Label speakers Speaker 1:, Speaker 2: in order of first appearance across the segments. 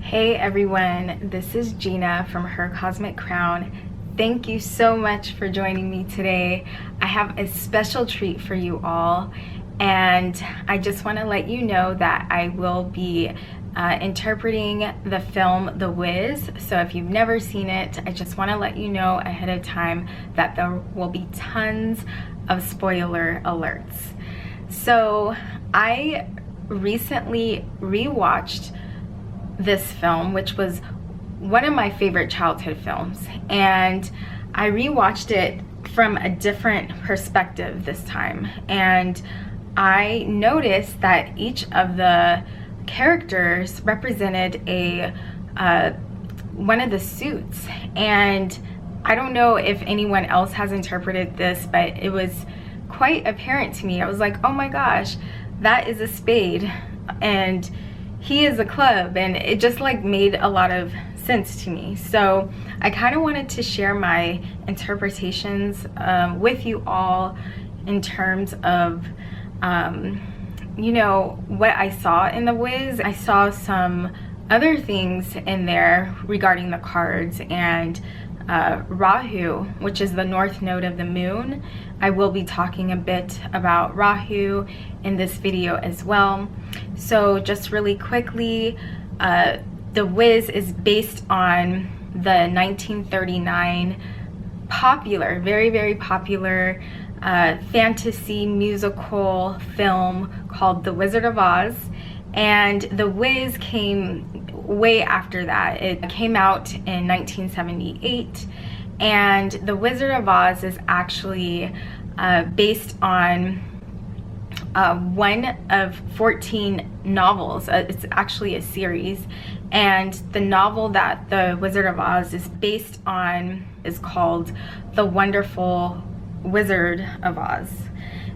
Speaker 1: Hey everyone, this is Gina from Her Cosmic Crown. Thank you so much for joining me today. I have a special treat for you all, and I just want to let you know that I will be interpreting the film The Wiz. So if you've never seen it, I just want to let you know ahead of time that there will be tons of spoiler alerts. So I recently rewatched this film, which was one of my favorite childhood films, and I rewatched it from a different perspective this time, and I noticed that each of the characters represented a one of the suits. And I don't know if anyone else has interpreted this, but it was quite apparent to me. I was like, oh my gosh, that is a spade and he is a club, and it just like made a lot of sense to me. So I kind of wanted to share my interpretations with you all in terms of you know, what I saw in The Wiz. I saw some other things in there regarding the cards and Rahu, which is the north node of the moon. I will be talking a bit about Rahu in this video as well. So just really quickly, The Wiz is based on the 1939 popular, very popular fantasy musical film called The Wizard of Oz. And The Wiz came way after that. It came out in 1978, and The Wizard of Oz is actually based on one of 14 novels. It's actually a series, and the novel that The Wizard of Oz is based on is called The Wonderful Wizard of Oz.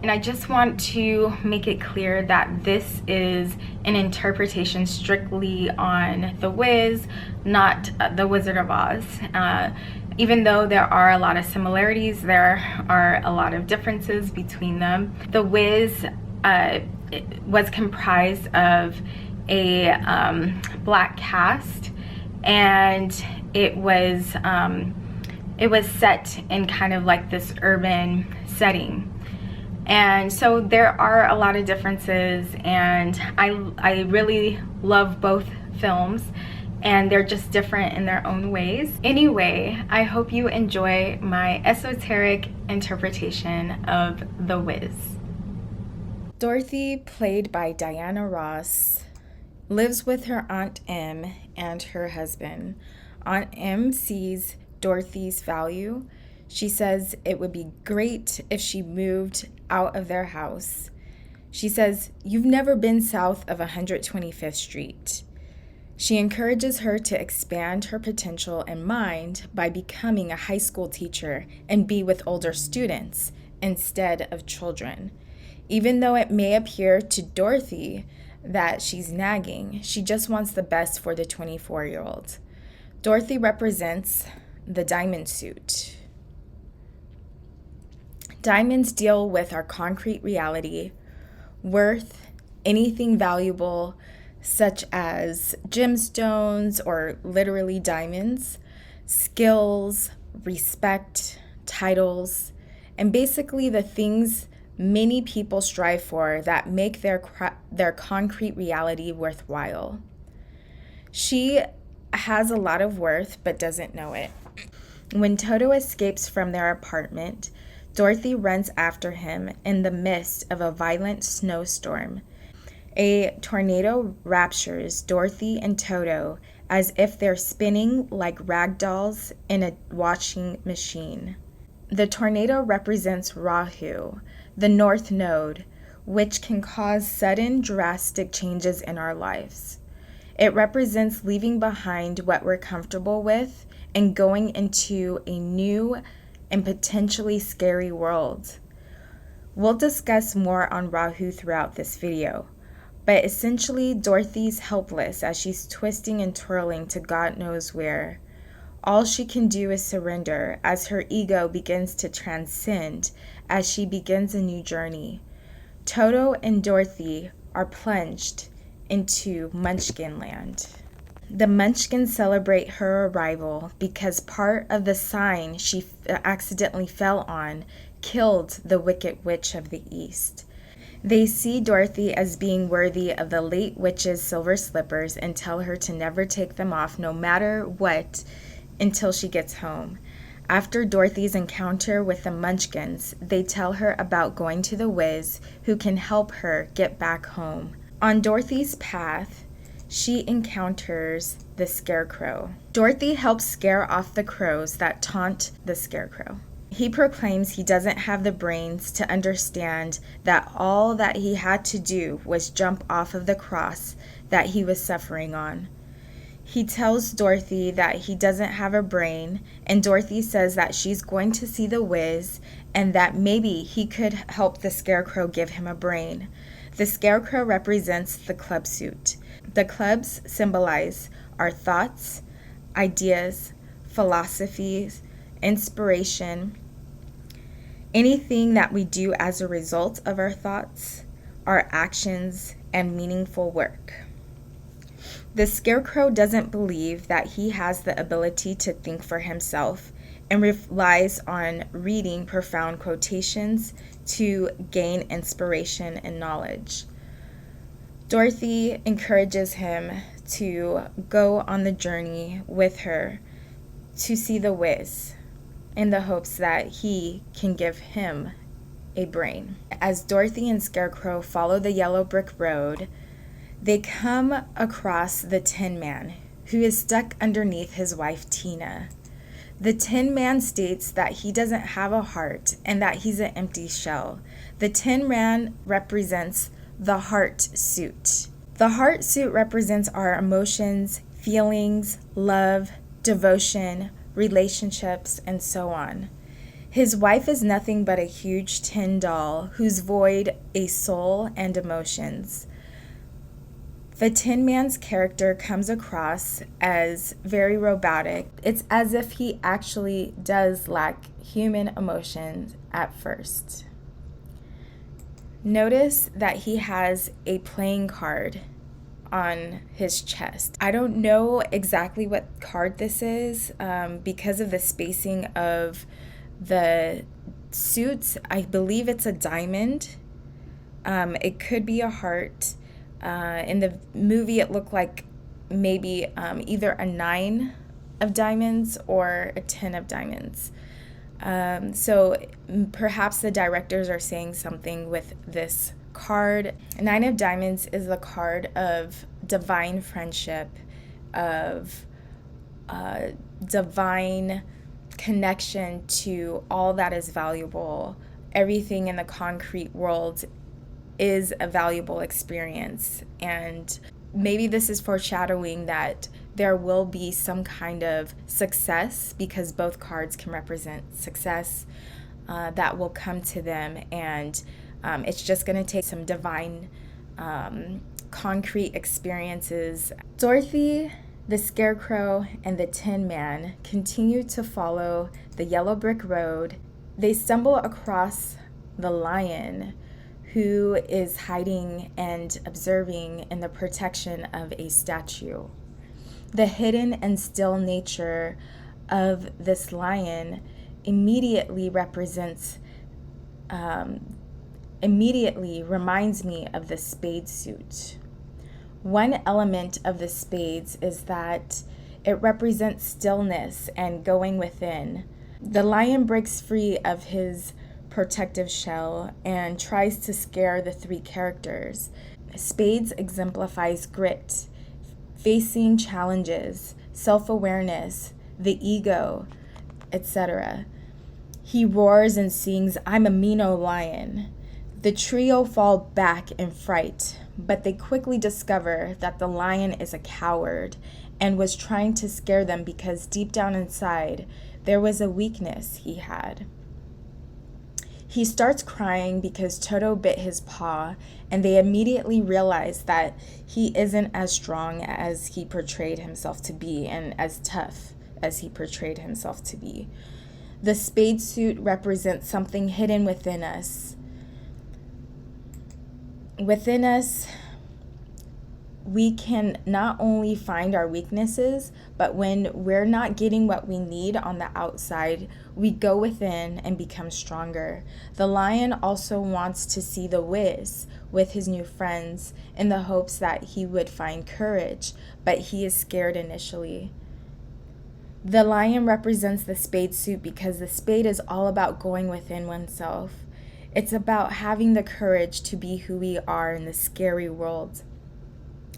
Speaker 1: And I just want to make it clear that this is an interpretation strictly on The Wiz, not The Wizard of Oz. Even though there are a lot of similarities, there are a lot of differences between them. The Wiz was comprised of a black cast, and it was set in kind of like this urban setting. And so there are a lot of differences, and I really love both films, and they're just different in their own ways. Anyway, I hope you enjoy my esoteric interpretation of The Wiz. Dorothy, played by Diana Ross, lives with her Aunt Em and her husband. Aunt Em sees Dorothy's value. She says it would be great if she moved out of their house. She says, "You've never been south of 125th Street." She encourages her to expand her potential and mind by becoming a high school teacher and be with older students instead of children. Even though it may appear to Dorothy that she's nagging, she just wants the best for the 24-year-old. Dorothy represents the diamond suit. Diamonds deal with our concrete reality, worth, anything valuable, such as gemstones or literally diamonds, skills, respect, titles, and basically the things many people strive for that make their concrete reality worthwhile. She has a lot of worth but doesn't know it. When Toto escapes from their apartment, Dorothy runs after him in the midst of a violent snowstorm. A tornado raptures Dorothy and Toto as if they're spinning like rag dolls in a washing machine. The tornado represents Rahu, the north node, which can cause sudden drastic changes in our lives. It represents leaving behind what we're comfortable with and going into a new and potentially scary world. We'll discuss more on Rahu throughout this video, but essentially Dorothy's helpless as she's twisting and twirling to God knows where. All she can do is surrender as her ego begins to transcend as she begins a new journey. Toto and Dorothy are plunged into Munchkin Land. The Munchkins celebrate her arrival because part of the sign she accidentally fell on killed the Wicked Witch of the East. They see Dorothy as being worthy of the late witch's silver slippers and tell her to never take them off no matter what until she gets home. After Dorothy's encounter with the Munchkins, they tell her about going to the Wiz, who can help her get back home. On Dorothy's path, she encounters the scarecrow. Dorothy helps scare off the crows that taunt the scarecrow. He proclaims he doesn't have the brains to understand that all that he had to do was jump off of the cross that he was suffering on. He tells Dorothy that he doesn't have a brain, and Dorothy says that she's going to see the Wiz and that maybe he could help the scarecrow give him a brain. The scarecrow represents the club suit. The clubs symbolize our thoughts, ideas, philosophies, inspiration, anything that we do as a result of our thoughts, our actions, and meaningful work. The scarecrow doesn't believe that he has the ability to think for himself and relies on reading profound quotations to gain inspiration and knowledge. Dorothy encourages him to go on the journey with her to see the Wiz in the hopes that he can give him a brain. As Dorothy and Scarecrow follow the yellow brick road, they come across the Tin Man, who is stuck underneath his wife Tina. The Tin Man states that he doesn't have a heart and that he's an empty shell. The Tin Man represents the heart suit. The heart suit represents our emotions, feelings, love, devotion, relationships, and so on. His wife is nothing but a huge tin doll who's void a soul and emotions. The Tin Man's character comes across as very robotic. It's as if he actually does lack human emotions at first. Notice that he has a playing card on his chest. I don't know exactly what card this is because of the spacing of the suits. I believe it's a diamond. It could be a heart. In the movie, it looked like maybe either a 9 of diamonds or a 10 of diamonds. So perhaps the directors are saying something with this card. 9 of diamonds is the card of divine friendship, of divine connection to all that is valuable. Everything in the concrete world is a valuable experience, and maybe this is foreshadowing that there will be some kind of success, because both cards can represent success that will come to them, and it's just going to take some divine concrete experiences. Dorothy, the Scarecrow, and the Tin Man continue to follow the yellow brick road. They stumble across the lion, who is hiding and observing in the protection of a statue. The hidden and still nature of this lion immediately reminds me of the spade suit. One element of the spades is that it represents stillness and going within. The lion breaks free of his protective shell and tries to scare the 3 characters. Spades exemplifies grit, facing challenges, self-awareness, the ego, etc. He roars and sings, "I'm a mean old lion." The trio fall back in fright, but they quickly discover that the lion is a coward and was trying to scare them because deep down inside there was a weakness he had. He starts crying because Toto bit his paw, and they immediately realize that he isn't as strong as he portrayed himself to be and as tough as he portrayed himself to be. The spade suit represents something hidden within us. Within us, we can not only find our weaknesses, but when we're not getting what we need on the outside, we go within and become stronger. The lion also wants to see the Wiz with his new friends in the hopes that he would find courage, but he is scared initially. The lion represents the spade suit because the spade is all about going within oneself. It's about having the courage to be who we are in this scary world.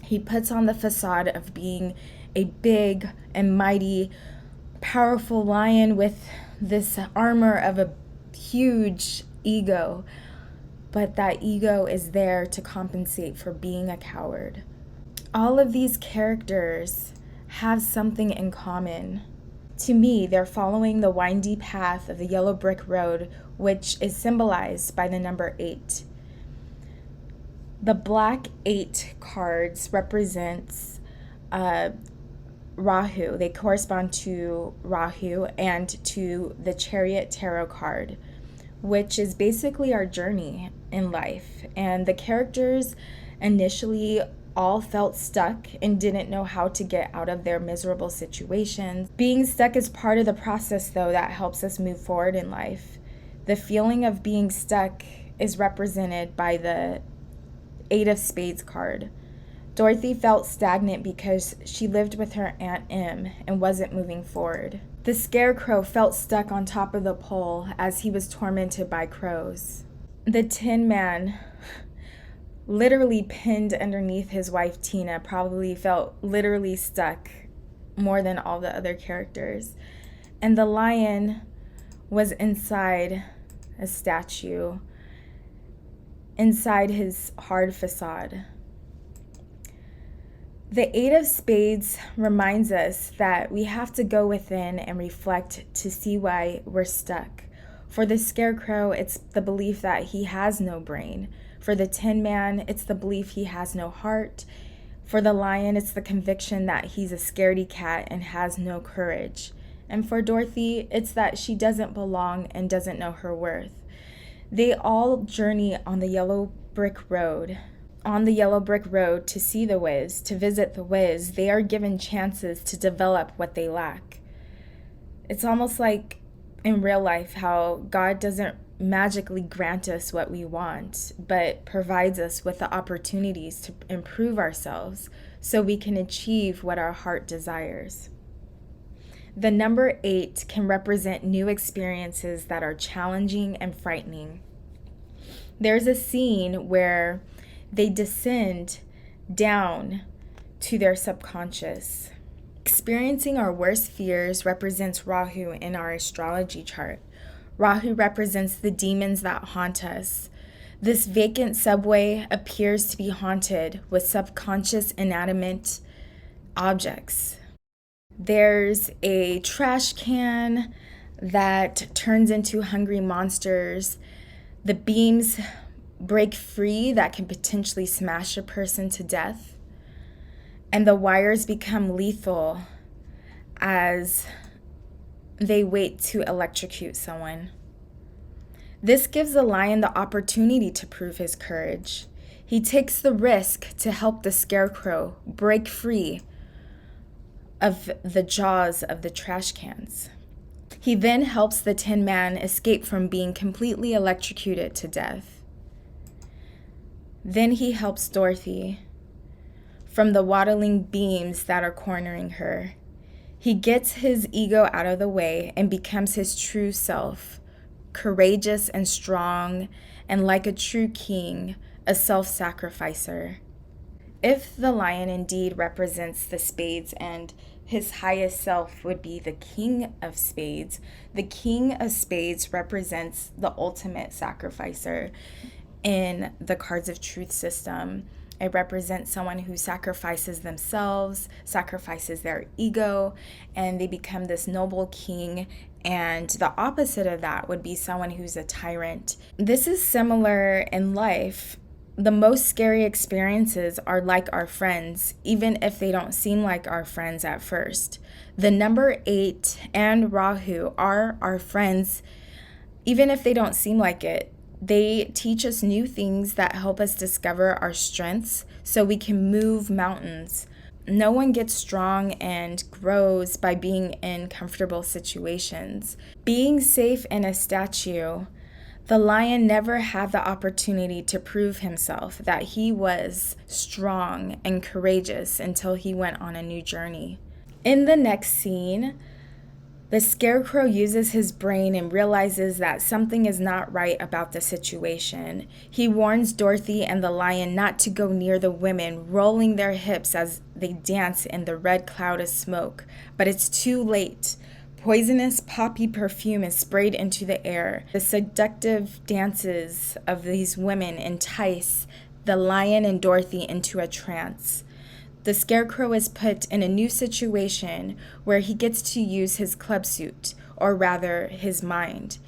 Speaker 1: He puts on the facade of being a big and mighty, powerful lion with this armor of a huge ego. But that ego is there to compensate for being a coward. All of these characters have something in common. To me, they're following the windy path of the yellow brick road, which is symbolized by the number 8. The black 8 cards represents Rahu. They correspond to Rahu and to the Chariot Tarot card, which is basically our journey in life. And the characters initially all felt stuck and didn't know how to get out of their miserable situations. Being stuck is part of the process, though, that helps us move forward in life. The feeling of being stuck is represented by the 8 of Spades card. Dorothy felt stagnant because she lived with her Aunt Em and wasn't moving forward. The scarecrow felt stuck on top of the pole as he was tormented by crows. The Tin Man, literally pinned underneath his wife Tina, probably felt literally stuck more than all the other characters. And the lion was inside a statue, inside his hard facade. The 8 of Spades reminds us that we have to go within and reflect to see why we're stuck. For the scarecrow, it's the belief that he has no brain. For the Tin Man, it's the belief he has no heart. For the lion, it's the conviction that he's a scaredy cat and has no courage. And for Dorothy, it's that she doesn't belong and doesn't know her worth. They all journey on the yellow brick road. On the yellow brick road to see the Wiz, to visit the Wiz, they are given chances to develop what they lack. It's almost like in real life how God doesn't magically grant us what we want, but provides us with the opportunities to improve ourselves so we can achieve what our heart desires. The number 8 can represent new experiences that are challenging and frightening. There's a scene where they descend down to their subconscious. Experiencing our worst fears represents Rahu in our astrology chart. Rahu represents the demons that haunt us. This vacant subway appears to be haunted with subconscious inanimate objects. There's a trash can that turns into hungry monsters. The beams break free that can potentially smash a person to death. And the wires become lethal as they wait to electrocute someone. This gives the lion the opportunity to prove his courage. He takes the risk to help the scarecrow break free of the jaws of the trash cans. He then helps the Tin Man escape from being completely electrocuted to death. Then he helps Dorothy from the waddling beams that are cornering her. He gets his ego out of the way and becomes his true self, courageous and strong, and like a true king, a self-sacrificer. If the lion indeed represents the spades and his highest self would be the King of Spades, the King of Spades represents the ultimate sacrificer in the Cards of Truth system. It represents someone who sacrifices themselves, sacrifices their ego, and they become this noble king. And the opposite of that would be someone who's a tyrant. This is similar in life. The most scary experiences are like our friends, even if they don't seem like our friends at first. The number 8 and Rahu are our friends, even if they don't seem like it. They teach us new things that help us discover our strengths so we can move mountains. No one gets strong and grows by being in comfortable situations. Being safe in a statue, the lion never had the opportunity to prove himself that he was strong and courageous until he went on a new journey. In the next scene, the scarecrow uses his brain and realizes that something is not right about the situation. He warns Dorothy and the lion not to go near the women, rolling their hips as they dance in the red cloud of smoke. But it's too late. Poisonous poppy perfume is sprayed into the air. The seductive dances of these women entice the lion and Dorothy into a trance. The scarecrow is put in a new situation where he gets to use his club suit, or rather, his mind.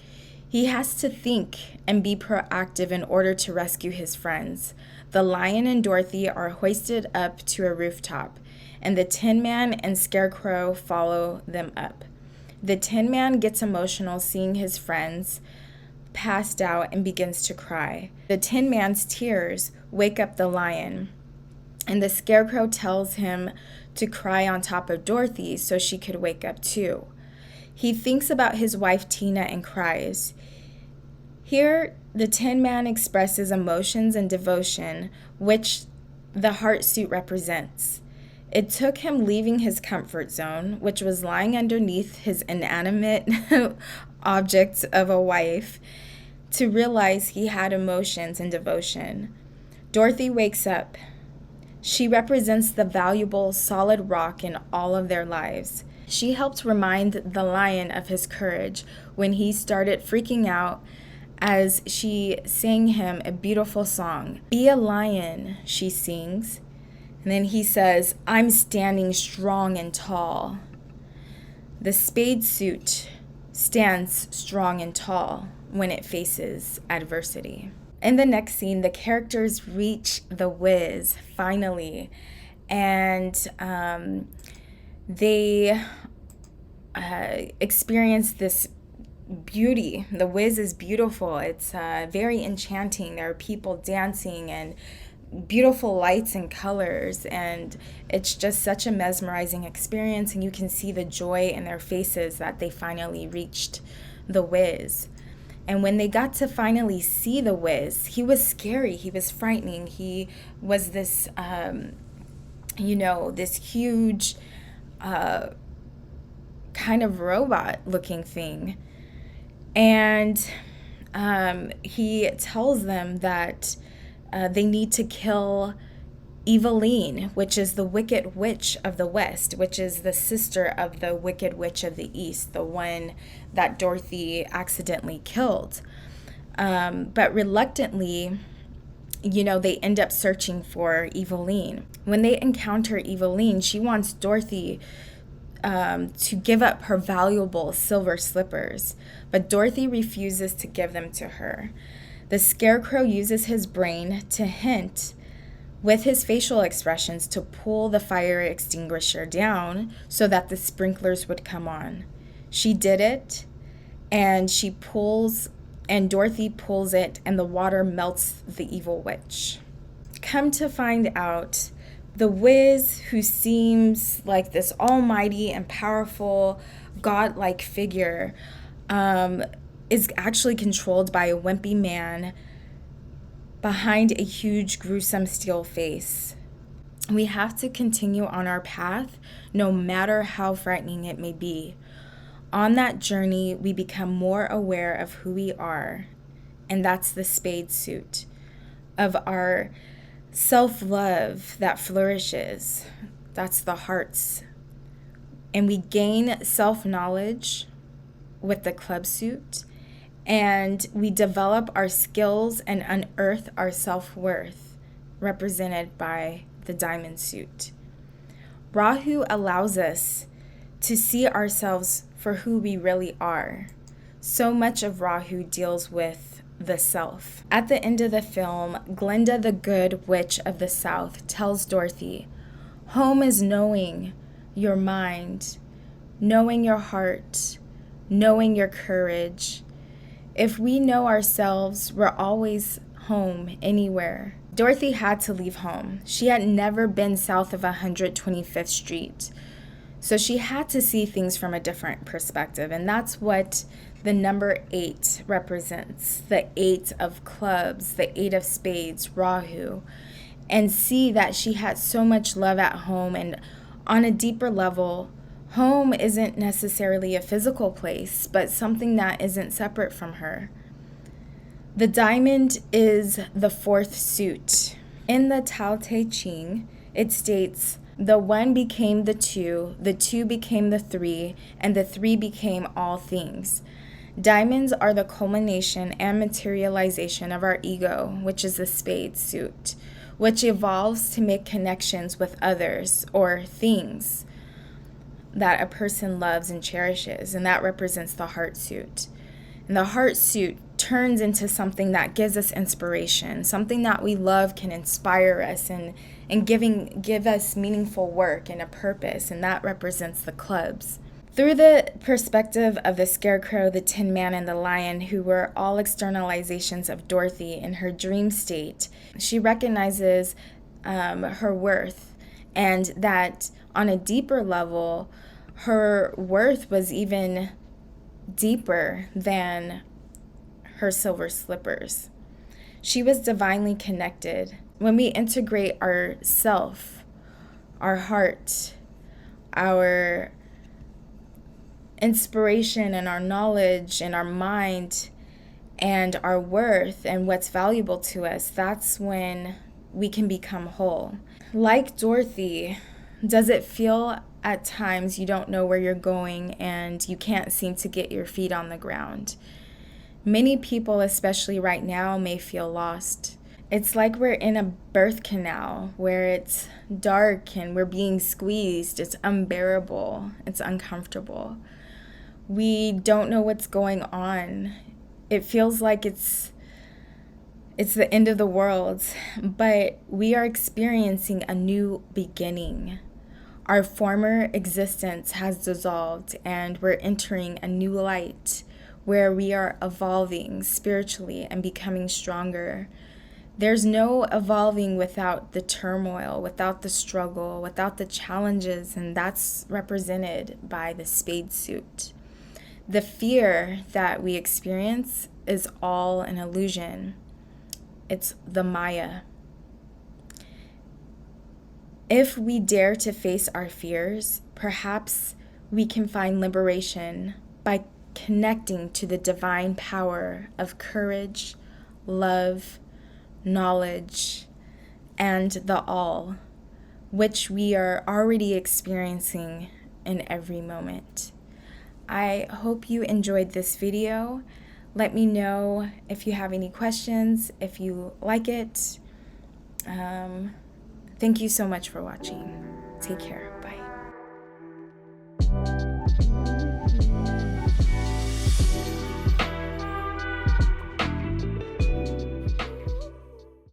Speaker 1: He has to think and be proactive in order to rescue his friends. The lion and Dorothy are hoisted up to a rooftop, and the Tin Man and Scarecrow follow them up. The Tin Man gets emotional seeing his friends passed out and begins to cry. The Tin Man's tears wake up the lion, and the scarecrow tells him to cry on top of Dorothy so she could wake up too. He thinks about his wife Tina and cries. Here, the Tin Man expresses emotions and devotion, which the heart suit represents. It took him leaving his comfort zone, which was lying underneath his inanimate object of a wife, to realize he had emotions and devotion. Dorothy wakes up. She represents the valuable, solid rock in all of their lives. She helped remind the lion of his courage when he started freaking out as she sang him a beautiful song. "Be a lion," she sings. And then he says, "I'm standing strong and tall." The spade suit stands strong and tall when it faces adversity. In the next scene, the characters reach the Wiz, finally, and they experience this beauty. The Wiz is beautiful. It's very enchanting. There are people dancing and beautiful lights and colors, and it's just such a mesmerizing experience, and you can see the joy in their faces that they finally reached the Wiz. And when they got to finally see the Wiz, he was scary. He was frightening. He was this, this huge kind of robot-looking thing. And he tells them that they need to kill Eveline, which is the Wicked Witch of the West, which is the sister of the Wicked Witch of the East, the one that Dorothy accidentally killed. But reluctantly, they end up searching for Eveline. When they encounter Eveline, she wants Dorothy to give up her valuable silver slippers, but Dorothy refuses to give them to her. The scarecrow uses his brain to hint with his facial expressions to pull the fire extinguisher down so that the sprinklers would come on. She did it, and Dorothy pulls it, and the water melts the evil witch. Come to find out, the Wiz, who seems like this almighty and powerful godlike figure, is actually controlled by a wimpy man behind a huge, gruesome steel face. We have to continue on our path, no matter how frightening it may be. On that journey, we become more aware of who we are, and that's the spade suit, of our self-love that flourishes. That's the hearts. And we gain self-knowledge with the club suit, and we develop our skills and unearth our self-worth, represented by the diamond suit. Rahu allows us to see ourselves for who we really are. So much of Rahu deals with the self. At the end of the film, Glinda, the good witch of the South, tells Dorothy, "Home is knowing your mind, knowing your heart, knowing your courage. If we know ourselves, we're always home anywhere. Dorothy had to leave home. She had never been south of 125th Street. So she had to see things from a different perspective. And that's what the number 8 represents. The 8 of clubs, the 8 of spades, Rahu. And see that she had so much love at home. And on a deeper level, home isn't necessarily a physical place, but something that isn't separate from her. The diamond is the 4th suit. In the Tao Te Ching, it states, the 1 became the 2 became the 3, and the 3 became all things. Diamonds are the culmination and materialization of our ego, which is the spade suit, which evolves to make connections with others or things that a person loves and cherishes, and that represents the heart suit. And the heart suit turns into something that gives us inspiration, something that we love can inspire us and give us meaningful work and a purpose, and that represents the clubs. Through the perspective of the scarecrow, the Tin Man, and the lion, who were all externalizations of Dorothy in her dream state, she recognizes her worth, and that on a deeper level, her worth was even deeper than her silver slippers. She was divinely connected. When we integrate our self, our heart, our inspiration and our knowledge and our mind and our worth and what's valuable to us, that's when we can become whole. Like Dorothy, does it feel at times you don't know where you're going and you can't seem to get your feet on the ground? Many people, especially right now, may feel lost. It's like we're in a birth canal where it's dark and we're being squeezed. It's unbearable. It's uncomfortable. We don't know what's going on. It feels like it's the end of the world, but we are experiencing a new beginning. Our former existence has dissolved and we're entering a new light where we are evolving spiritually and becoming stronger. There's no evolving without the turmoil, without the struggle, without the challenges, and that's represented by the spade suit. The fear that we experience is all an illusion. It's the Maya. If we dare to face our fears, perhaps we can find liberation by connecting to the divine power of courage, love, knowledge, and the all, which we are already experiencing in every moment. I hope you enjoyed this video. Let me know if you have any questions, if you like it. Thank you so much for watching. Take care.